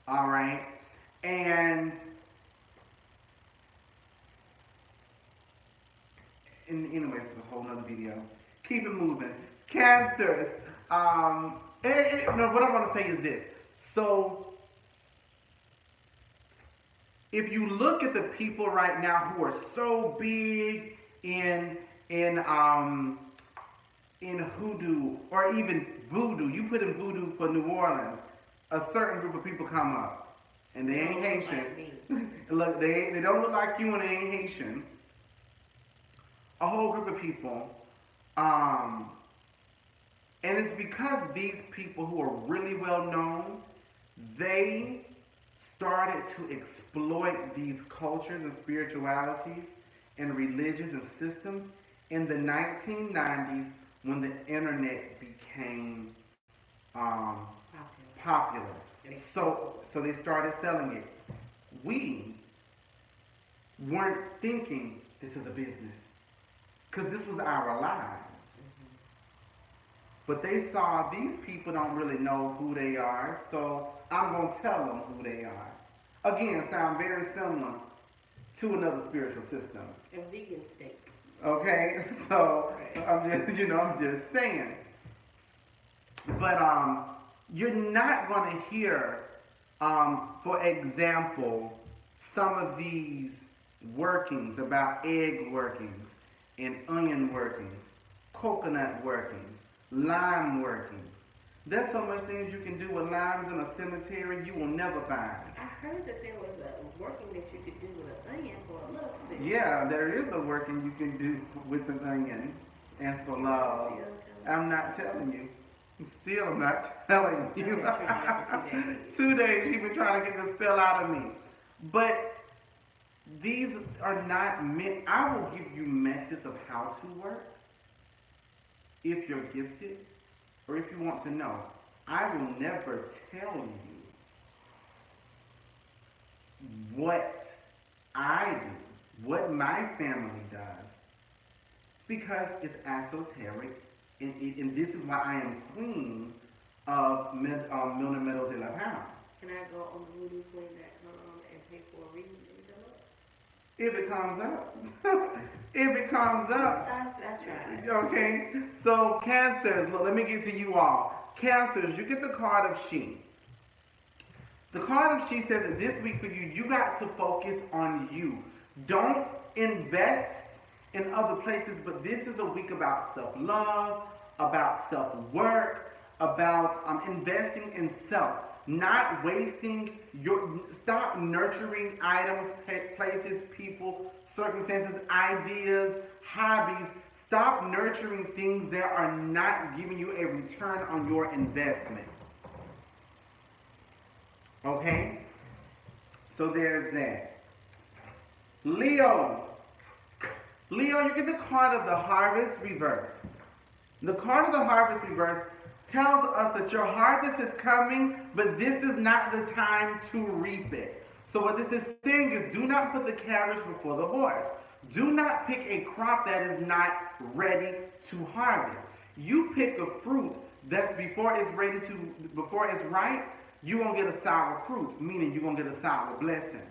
All right, and anyways, it's a whole nother video. Keep it moving. Cancers. No, what I want to say is this. So, if you look at the people right now who are so big in in hoodoo or even voodoo. You put in voodoo for New Orleans, a certain group of people come up, and they ain't Haitian. Look, they don't look like you, and they ain't Haitian. A whole group of people, um, and it's because these people who are really well known, they started to exploit these cultures and spiritualities and religions and systems in the 1990s when the internet became popular. So they started selling it. We weren't thinking this is a business because this was our lives. But they saw these people don't really know who they are, so I'm going to tell them who they are. Again, sound very similar to another spiritual system. A vegan steak. Okay, so I'm just saying. But you're not going to hear, for example, some of these workings about egg workings and onion workings, coconut workings, lime workings. There's so much things you can do with limes in a cemetery you will never find. I heard that there was a working that you could do with an onion for love. Yeah, there is a working you can do with an onion and for love. I'm not telling you. Still, I'm not telling you. 2 days you've been trying to get this spell out of me. But these are not meant. I will give you methods of how to work if you're gifted or if you want to know. I will never tell you what I do, what my family does, because it's esoteric, and this is why I am queen of Milner Meadows de la Pound. Can I go on voodooqueen.com and pay for a reading and come up? If it comes up. If it comes up. I tried. Okay, so Cancers, look, let me get to you all. Cancers, you get the card of She. The card of She says that this week for you, you got to focus on you. Don't invest in other places, but this is a week about self-love, about self-work, about investing in self. Not wasting stop nurturing items, places, people, circumstances, ideas, hobbies. Stop nurturing things that are not giving you a return on your investment. Okay? So there's that. Leo. Leo, you get the card of the Harvest reverse. The card of the Harvest reverse tells us that your harvest is coming, but this is not the time to reap it. So what this is saying is, do not put the carriage before the horse. Do not pick a crop that is not ready to harvest. You pick a fruit that's before it's ripe, you're going to get a sour fruit, meaning you're going to get a sour blessing.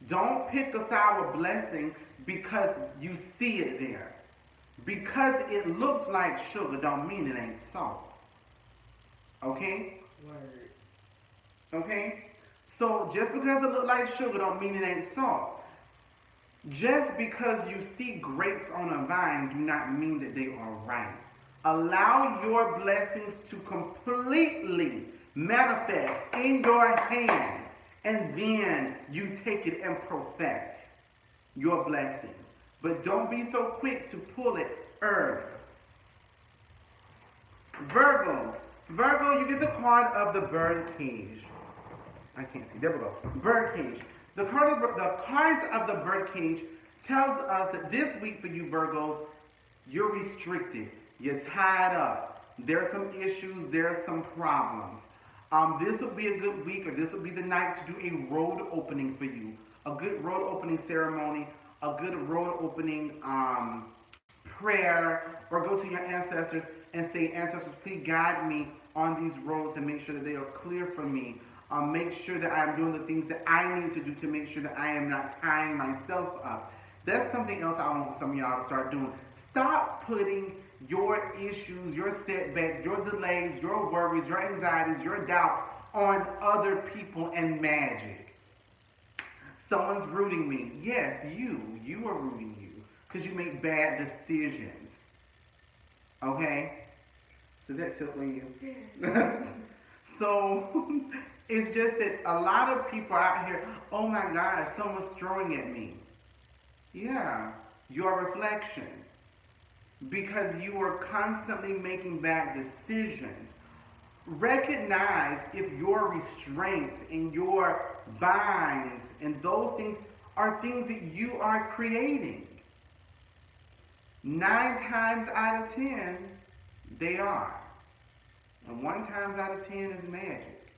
Don't pick a sour blessing because you see it there. Because it looks like sugar don't mean it ain't salt. Okay? Word. Okay? So just because it looks like sugar don't mean it ain't salt. Just because you see grapes on a vine do not mean that they are ripe. Allow your blessings to completely manifest in your hand, and then you take it and profess your blessings. But don't be so quick to pull it early. Virgo. Virgo, you get the card of the bird cage. I can't see. There we go. Bird cage. The cards of the bird cage tells us that this week for you Virgos, you're restricted. You're tied up. There's some issues. There's some problems. This would be a good week, or this would be the night to do a road opening for you. A good road opening ceremony, a good road opening prayer, or go to your ancestors and say, ancestors, please guide me on these roads and make sure that they are clear for me. Make sure that I'm doing the things that I need to do to make sure that I am not tying myself up. That's something else I want some of y'all to start doing. Stop putting your issues, your setbacks, your delays, your worries, your anxieties, your doubts on other people and magic. Someone's rooting me. Yes, you are rooting you because you make bad decisions. Okay? Does that tickle you? So it's just that a lot of people out here, oh my gosh, someone's throwing at me. Yeah, your reflection. Because you are constantly making bad decisions. Recognize if your restraints and your binds and those things are things that you are creating. 9 times out of 10, they are. And 1 times out of 10 is magic.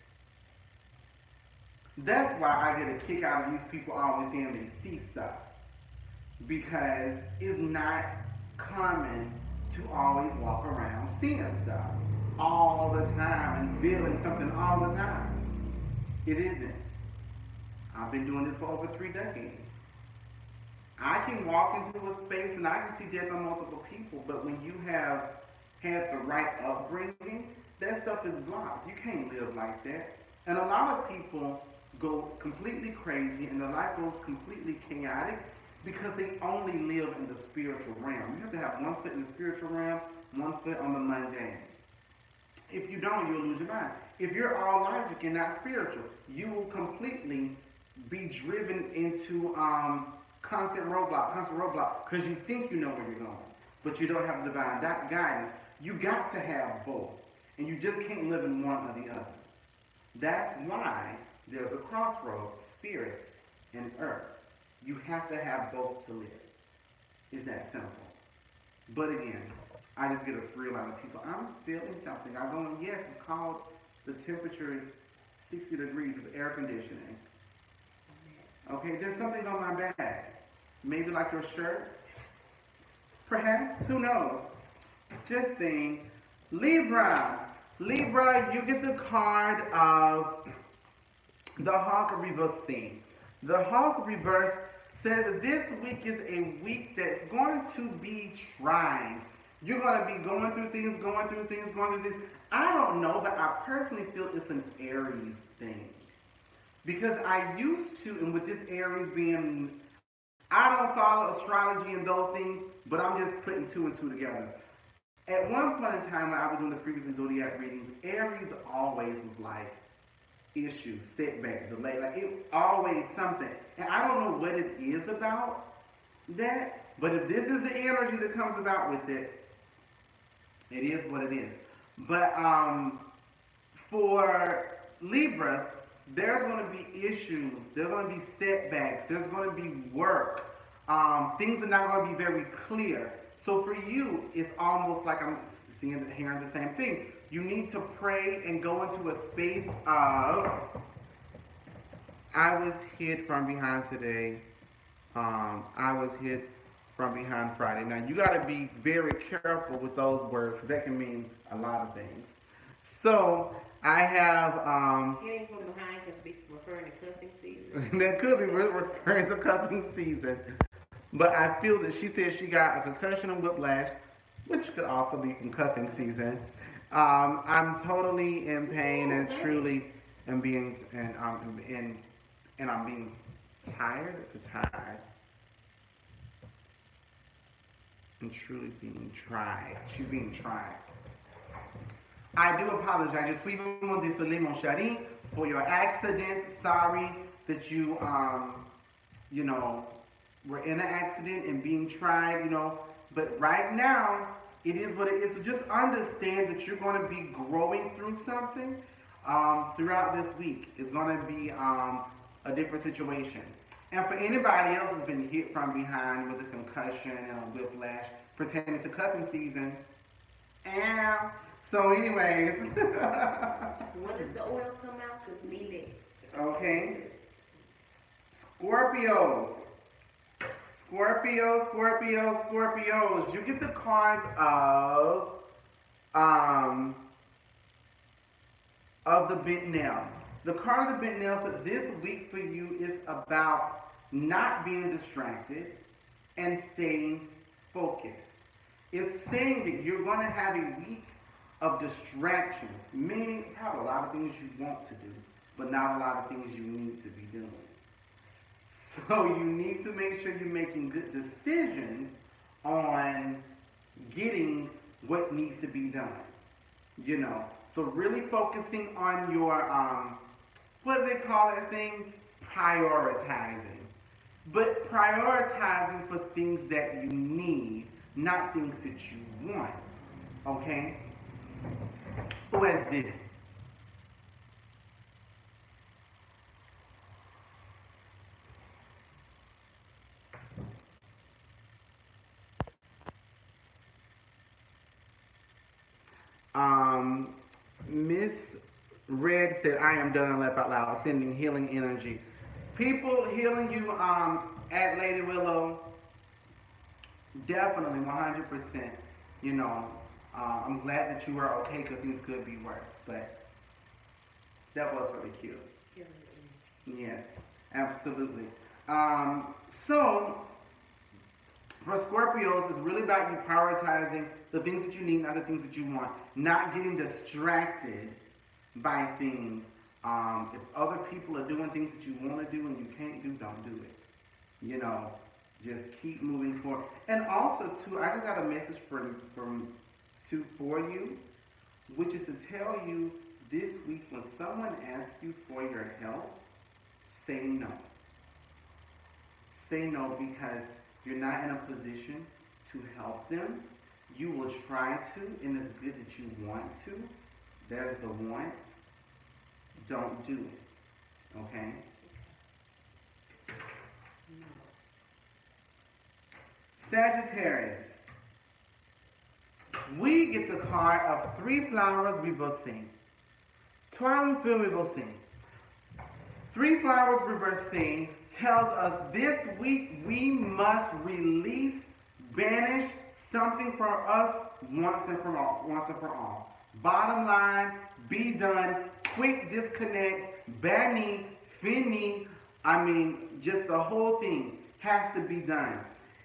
That's why I get a kick out of these people always saying they see stuff. Because it's not common to always walk around seeing stuff all the time and feeling something all the time. It isn't. I've been doing this for over 3 decades. I can walk into a space and I can see death on multiple people, but when you have had the right upbringing, that stuff is blocked. You can't live like that. And a lot of people go completely crazy and their life goes completely chaotic because they only live in the spiritual realm. You have to have 1 foot in the spiritual realm, 1 foot on the mundane. If you don't, you'll lose your mind. If you're all logic and not spiritual, you will completely be driven into constant roadblock, because you think you know where you're going, but you don't have divine guidance. You got to have both, and you just can't live in one or the other. That's why there's a crossroads, spirit and earth. You have to have both to live. It's that simple. But again, I just get a thrill out of people. I'm feeling something. I go, yes, it's called, the temperature is 60 degrees, it's air conditioning. Okay, there's something on my back. Maybe like your shirt. Perhaps, who knows? Just saying. Libra, you get the card of the Hawk Reverse. The Hawk Reverse says that this week is a week that's going to be trying. You're going to be going through things. I don't know, but I personally feel it's an Aries thing. Because I used to, and with this Aries being, I don't follow astrology and those things, but I'm just putting 2 and 2 together. At one point in time when I was doing the previous Zodiac readings, Aries always was like issue, setback, delay, like it always something. And I don't know what it is about that, but if this is the energy that comes about with it, it is what it is. But for Libras, there's going to be issues, there's going to be setbacks, there's going to be work. Things are not going to be very clear. So for you, it's almost like I'm hearing the same thing. You need to pray and go into a space of, I was hit from behind today. I was hit from behind Friday. Now, you got to be very careful with those words, because that can mean a lot of things. So, I have... hitting from behind could be referring to cuffing season. That could be referring to cuffing season. But I feel that she said she got a concussion and whiplash, which could also be from cuffing season. I'm totally in pain and truly am being I'm being tired. And truly being tried. She's being tried. I do apologize. Je suis vraiment désolé, mon chéri, for your accident. Sorry that you were in an accident and being tried, But right now, it is what it is. So just understand that you're going to be growing through something throughout this week. It's going to be a different situation. And for anybody else who's been hit from behind with a concussion and a whiplash pertaining to cuffing season, so anyways. When does the oil come out? Because me next. Okay. Scorpios. You get the card of the bent nail. The card of the bent nail says this week for you is about not being distracted and staying focused. It's saying that you're going to have a week of distractions, meaning you have a lot of things you want to do, but not a lot of things you need to be doing. So you need to make sure you're making good decisions on getting what needs to be done. you know. So really focusing on your, what do they call that thing? Prioritizing. But prioritizing for things that you need, not things that you want. Okay? Who has this? Um, Miss Red said, I am done, laugh out loud, sending healing energy. People healing you at Lady Willow, definitely 100%. You know, I'm glad that you are okay because things could be worse, but that was really cute. Yes, absolutely. Um, so, for Scorpios, it's really about you prioritizing the things that you need, not the things that you want. Not getting distracted by things. If other people are doing things that you want to do and you can't do, don't do it. You know, just keep moving forward. And also, too, I just got a message for you, which is to tell you this week when someone asks you for your help, say no. Say no because you're not in a position to help them. You will try to, and it's good that you want to. There's the want. Don't do it. Okay? Sagittarius. We get the card of 3 flowers reversing. Twirling field reversing. 3 flowers reversing tells us this week we must release, banish something from us once and for all. Once and for all. Bottom line, be done. Quick disconnect. Banning, fini. I mean, just the whole thing has to be done.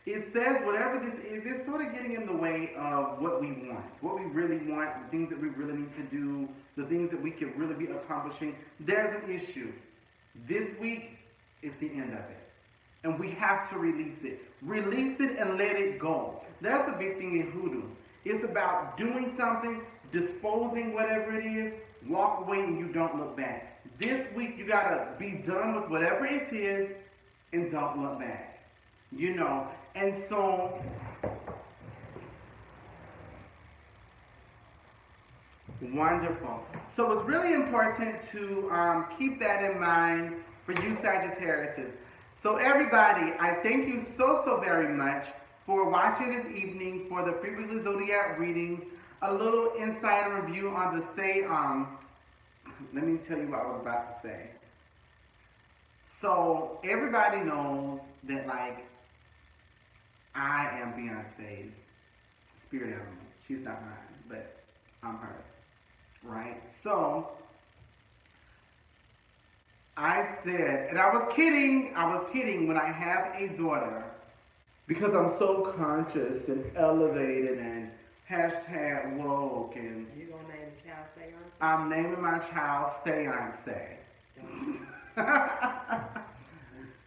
It says whatever this is, it's sort of getting in the way of what we want, what we really want, the things that we really need to do, the things that we can really be accomplishing. There's an issue. This week is the end of it. And we have to release it. Release it and let it go. That's a big thing in Hoodoo. It's about doing something, disposing whatever it is, walk away and you don't look back. This week you got to be done with whatever it is and don't look back. You know, and so wonderful. So it's really important to keep that in mind for you Sagittarius. So everybody, I thank you so very much for watching this evening for the Frequently Zodiac readings. A little insight and review on the let me tell you what I was about to say. So everybody knows that like I am Beyonce's spirit animal. She's not mine, but I'm hers. Right? So I said, and I was kidding when I have a daughter because I'm so conscious and elevated and hashtag woke and you gonna name the child Seance? I'm naming my child Seance.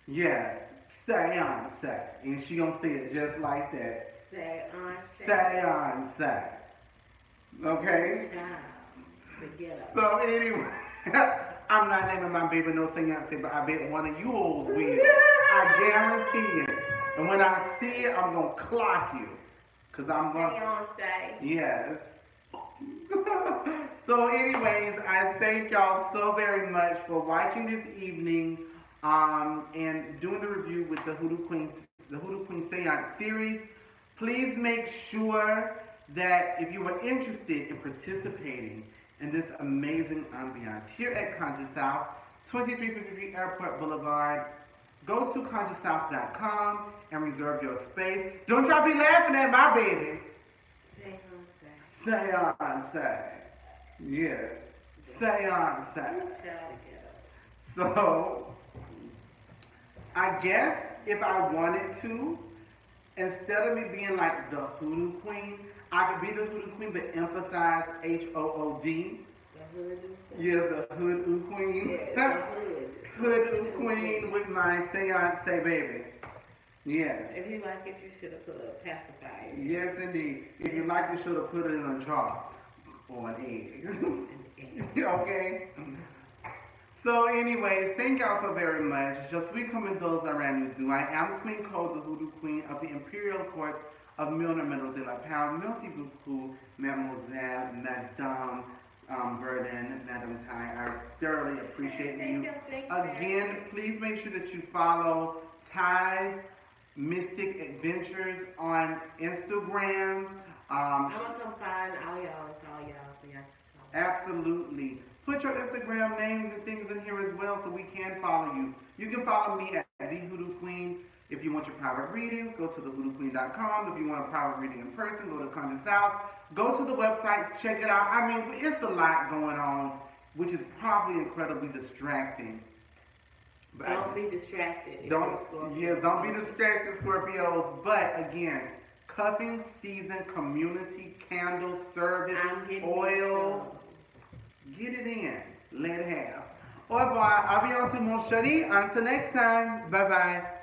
Yes, Seance. And she gonna say it just like that. Seance. Okay? So anyway, I'm not naming my baby no Seance, but I bet one of you hoes will. I guarantee it. And when I see it, I'm gonna clock you. Cause I'm gonna Yes. So anyways, I thank y'all so very much for watching this evening and doing the review with the Hoodoo Queen Seance series. Please make sure that if you are interested in participating in this amazing ambiance here at Conscious South, 2353 Airport Boulevard, go to ConsciousSouth.com and reserve your space. Don't y'all be laughing at my baby. Seance. Yes. Seance. So, I guess if I wanted to, instead of me being like the Hoodoo Queen, I could be the Hoodoo Queen but emphasize Hood. Yes, the Hoodoo Queen. Hoodoo Queen with my Seance baby. Yes. If you like it, you should have put a pacifier. Yes, indeed. If you like it, you should have put it in a jar. or an egg. An egg. Okay? So anyways, thank y'all so very much. Je suis comme those around you do. I am Queen Cole, the Hoodoo Queen of the Imperial Court of Milner Meadows de la Pau. Merci beaucoup, Mademoiselle, Madame Verdun, Madame Ty. I thoroughly appreciate you. Again, please make sure that you follow Ty's Mystic Adventures on Instagram. I'm gonna come find all y'all and call y'all so y'all can talk. Absolutely. Put your Instagram names and things in here as well so we can follow you. You can follow me at The Hoodoo Queen. If you want your private readings, go to thehoodooqueen.com. If you want a private reading in person, go to Conjure South. Go to the websites, check it out. I mean, it's a lot going on, which is probably incredibly distracting. But Don't be distracted. Don't be distracted, Scorpios. But again, cuffing season, community, candle service, oils. Get it in. Let it have. Au revoir. I'll be on to mon chéri. Until next time. Bye bye.